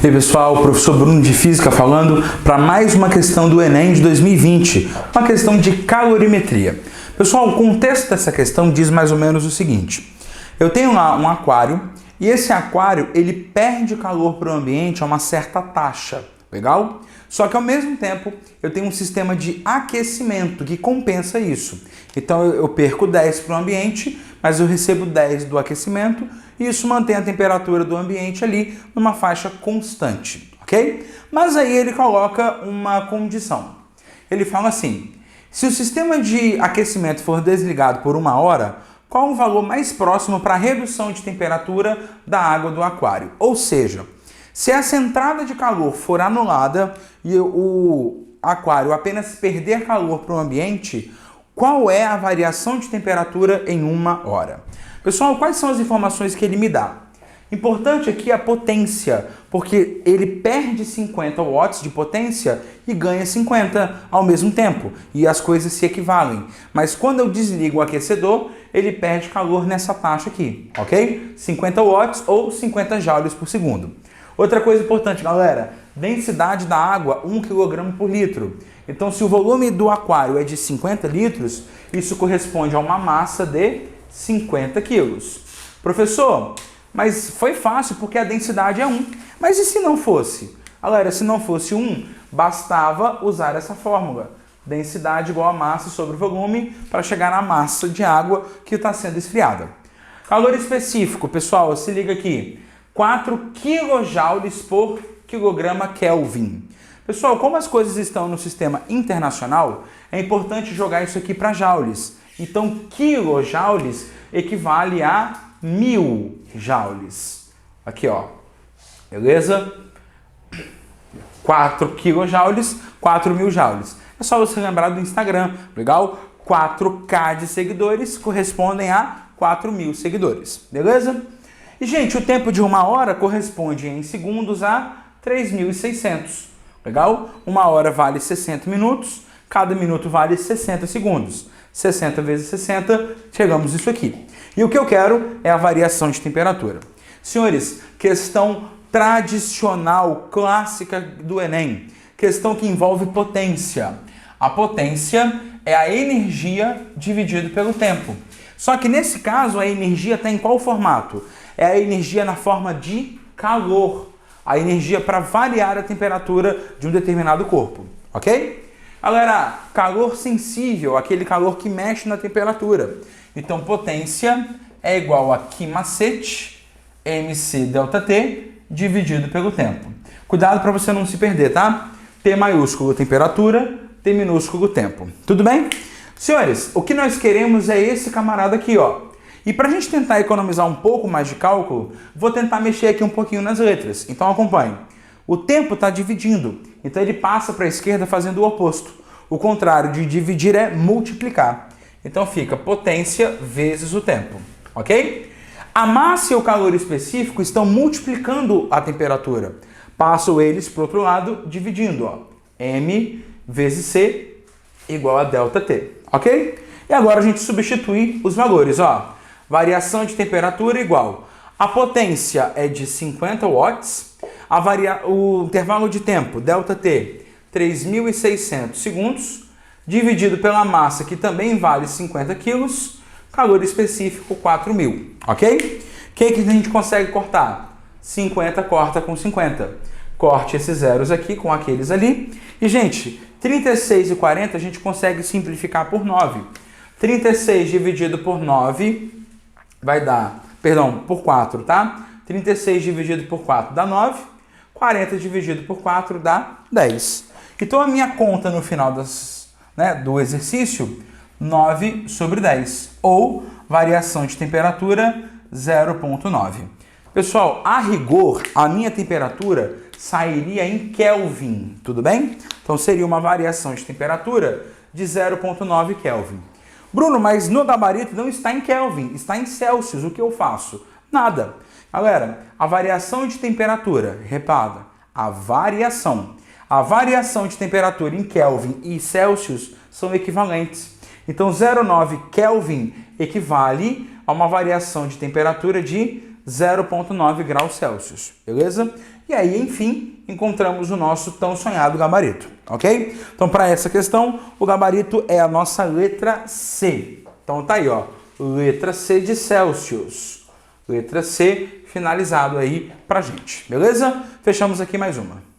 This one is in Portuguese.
E aí pessoal, o professor Bruno de Física falando para mais uma questão do Enem de 2020, uma questão de calorimetria. Pessoal, o contexto dessa questão diz mais ou menos o seguinte: eu tenho lá um aquário e esse aquário ele perde calor para o ambiente a uma certa taxa, legal? Só que ao mesmo tempo eu tenho um sistema de aquecimento que compensa isso. Então eu perco 10 para o ambiente, mas eu recebo 10 do aquecimento e isso mantém a temperatura do ambiente ali numa faixa constante, ok? Mas aí ele coloca uma condição. Ele fala assim: se o sistema de aquecimento for desligado por 1 hora, qual o valor mais próximo para a redução de temperatura da água do aquário? Ou seja, se essa entrada de calor for anulada e o aquário apenas perder calor para o ambiente, qual é a variação de temperatura em 1 hora? Pessoal, quais são as informações que ele me dá? Importante aqui a potência, porque ele perde 50 watts de potência e ganha 50 ao mesmo tempo, e as coisas se equivalem. Mas quando eu desligo o aquecedor, ele perde calor nessa taxa aqui, ok? 50 watts ou 50 joules por segundo. Outra coisa importante, galera, densidade da água, 1 kg por litro. Então, se o volume do aquário é de 50 litros, isso corresponde a uma massa de 50 quilos. Professor, mas foi fácil porque a densidade é 1. Mas e se não fosse? Galera, se não fosse 1, bastava usar essa fórmula. Densidade igual a massa sobre volume para chegar na massa de água que está sendo esfriada. Calor específico, pessoal, se liga aqui. 4 kJ por quilograma Kelvin. Pessoal, como as coisas estão no sistema internacional, é importante jogar isso aqui para joules. Então, quilojoules equivale a 1000 joules. Aqui, ó. Beleza? 4 kJ, 4.000 joules. É só você lembrar do Instagram, legal? 4K de seguidores correspondem a 4.000 seguidores, beleza? E, gente, o tempo de 1 hora corresponde em segundos a 3.600, legal? 1 hora vale 60 minutos, cada minuto vale 60 segundos. 60 vezes 60, chegamos nisso aqui. E o que eu quero é a variação de temperatura. Senhores, questão tradicional, clássica do Enem. Questão que envolve potência. A potência é a energia dividido pelo tempo. Só que nesse caso, a energia está em qual formato? É a energia na forma de calor. A energia para variar a temperatura de um determinado corpo, ok? Galera, calor sensível, aquele calor que mexe na temperatura. Então, potência é igual a Q macete, mc ΔT, dividido pelo tempo. Cuidado para você não se perder, tá? T maiúsculo, temperatura, T minúsculo, tempo. Tudo bem? Senhores, o que nós queremos é esse camarada aqui, ó. E para a gente tentar economizar um pouco mais de cálculo, vou tentar mexer aqui um pouquinho nas letras. Então, acompanhe. O tempo está dividindo, então ele passa para a esquerda fazendo o oposto. O contrário de dividir é multiplicar. Então fica potência vezes o tempo, ok? A massa e o calor específico estão multiplicando a temperatura. Passo eles para o outro lado, dividindo, ó. M vezes C igual a ΔT, ok? E agora a gente substitui os valores, ó. Variação de temperatura igual. A potência é de 50 watts, o intervalo de tempo, ΔT, 3.600 segundos, dividido pela massa, que também vale 50 quilos, calor específico 4.000, ok? O que a gente consegue cortar? 50 corta com 50. Corte esses zeros aqui com aqueles ali. E, gente, 36 e 40 a gente consegue simplificar por 9. 36 dividido por 9 vai dar, perdão, por 4, tá? 36 dividido por 4 dá 9. 40 dividido por 4 dá 10. Então, a minha conta no final do exercício, 9 sobre 10. Ou variação de temperatura 0,9. Pessoal, a rigor, a minha temperatura sairia em Kelvin, tudo bem? Então, seria uma variação de temperatura de 0,9 Kelvin. Bruno, mas no gabarito não está em Kelvin, está em Celsius. O que eu faço? Nada. Galera, a variação de temperatura, repara, a variação de temperatura em Kelvin e Celsius são equivalentes. Então, 0,9 Kelvin equivale a uma variação de temperatura de 0,9 graus Celsius, beleza? E aí, enfim, encontramos o nosso tão sonhado gabarito, ok? Então, para essa questão, o gabarito é a nossa letra C. Então, tá aí, ó, letra C de Celsius. Letra C finalizado aí pra gente, beleza? Fechamos aqui mais uma.